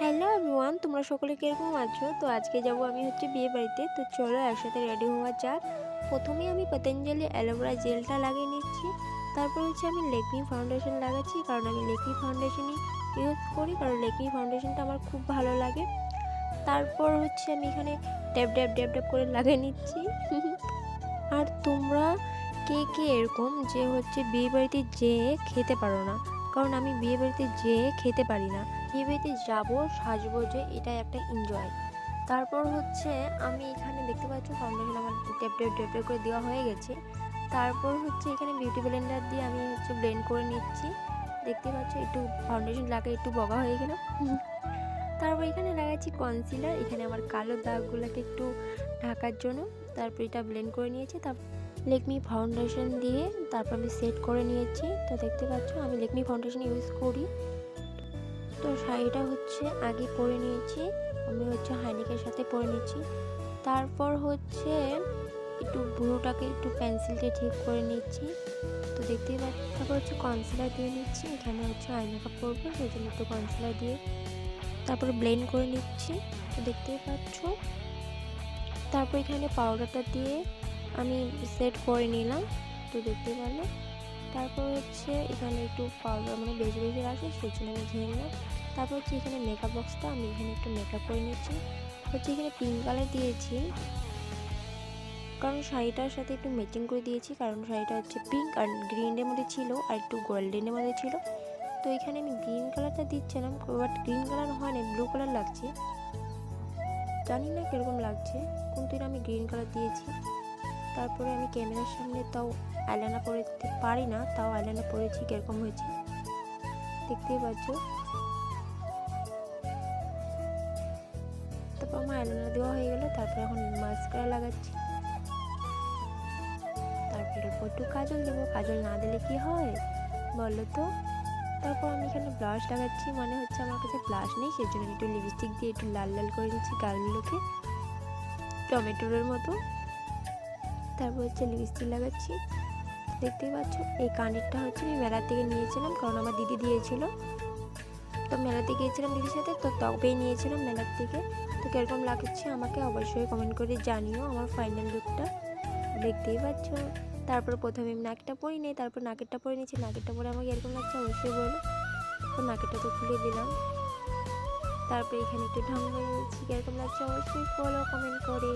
Hello everyone, তোমরা সকলে কিরকম আছো? তো আজকে যাব আমি বিয়ে বাড়িতে। তো চলো একসাথে রেডি হওয়া যাক। প্রথমেই আমি পতঞ্জলি অ্যালোভেরা জেলটা লাগিয়ে নিচ্ছি। তারপর আমি লেকমি ফাউন্ডেশন লাগাচ্ছি, কারণ আমি লেকমি ফাউন্ডেশনই ইউজ করি, কারণ লেকমি ফাউন্ডেশনটা আমার খুব ভালো লাগে। তারপর আমি এখানে ড্যাব ড্যাব ড্যাব ড্যাব করে লাগিয়ে নিচ্ছি। আর তোমরা কে কে এরকম যে বিয়ে বাড়িতে যেয়ে খেতে পারো না? কারণ আমি বিয়ে বাড়িতে যেয়ে খেতে পারি না। বিয়ে বাড়িতে যাবো, সাজবো, যে এটা একটা এনজয়। তারপর আমি এখানে দেখতে পাচ্ছ ফাউন্ডেশন আমার ট্যাপ ট্যাপ ট্যাপ ট্যাপ করে দেওয়া হয়ে গেছে। তারপর এখানে বিউটি ব্লেন্ডার দিয়ে আমি ব্লেন্ড করে নিচ্ছি। দেখতে পাচ্ছ একটু ফাউন্ডেশন লাগিয়ে একটু বগা হয়ে গেল। তারপর এখানে লাগাচ্ছি কনসিলার, এখানে আমার কালো দাগগুলোকে একটু ঢাকার জন্য। তারপর এটা ব্লেন্ড করে নিয়েছি। তারপর লেকমি ফাউন্ডেশন দিয়ে তারপর আমি সেট করে নিয়েছি। তো দেখতে পাচ্ছ আমি লেকমি ফাউন্ডেশন ইউজ করি। তো শাড়িটা আগে পরে নিয়েছি, আমি হাইনেকের সাথে পরে নিচ্ছি। তারপর একটু ভুরুটাকে একটু পেন্সিল দিয়ে ঠিক করে নিচ্ছি। তো দেখতেই পাচ্ছি। তারপর কনসিলার দিয়ে নিচ্ছি, এখানে আই মেকআপ করবো, সেই জন্য একটু কনসিলার দিয়ে তারপর ব্লেন্ড করে নিচ্ছি। তো দেখতেই পাচ্ছ। তারপর এখানে পাউডারটা দিয়ে আমি সেট করে নিলাম। তো দেখতে পেলে। তারপর এখানে একটু পাউডার মানে বেশি বেশি আসে, সেই জন্য আমি ঝেড়ে নিলাম। তারপর এখানে মেকআপ বক্সটা আমি এখানে একটু মেকআপ করে নিচ্ছি। এখানে পিঙ্ক কালার দিয়েছি, কারণ শাড়িটার সাথে একটু ম্যাচিং করে দিয়েছি, কারণ শাড়িটা পিঙ্ক আর গ্রিনের মধ্যে ছিল আর একটু গোল্ডেনের মধ্যে ছিল। তো এখানে আমি গ্রিন কালারটা দিচ্ছিলাম, বাট গ্রিন কালার হয় না, ব্লু কালার লাগছে। জানি না কীরকম লাগছে, কিন্তু আমি গ্রিন কালার দিয়েছি। তারপরে আমি ক্যামেরার সামনে তাও আইলাইনার পরতে পারি না, তাও আইলাইনার পরেছি, কীরকম হয়েছে দেখতেই পাচ্ছ। তারপর আমার আইলাইনার দেওয়া হয়ে গেল। তারপরে এখন মাস্কারা লাগাচ্ছি। তারপরে একটু কাজল দেবো, কাজল না দিলে কি হয় বলো তো। তারপর আমি এখানে ব্লাশ লাগাচ্ছি, মানে আমার কাছে ব্লাশ নেই, সেই জন্য একটু লিপস্টিক দিয়ে একটু লাল লাল করে দিচ্ছি গালগুলোকে, টমেটোর মতো। তারপর লিপস্টিক লাগাচ্ছি। দেখতেই পাচ্ছ। এই কানেরটা আমি মেলা থেকে নিয়েছিলাম, কারণ আমার দিদি দিয়েছিল। তো মেলাতে গিয়েছিলাম দিদির সাথে, তো তবেই নিয়েছিলাম মেলার থেকে। তো কীরকম লাগছে আমাকে অবশ্যই কমেন্ট করে জানিও আমার ফাইনাল লুকটা। দেখতেই পাচ্ছ। তারপর প্রথমে আমি নাকটা পরি নেই, তারপর নাকেরটা পরে নিয়েছি। নাকেরটা পরে আমাকে এরকম লাগছে অবশ্যই বলো। তো নাকেরটা তো খুলে দিলাম। তারপর এখানে একটু ঢং হয়ে যাচ্ছি, কীরকম লাগছে অবশ্যই বলো কমেন্ট করে।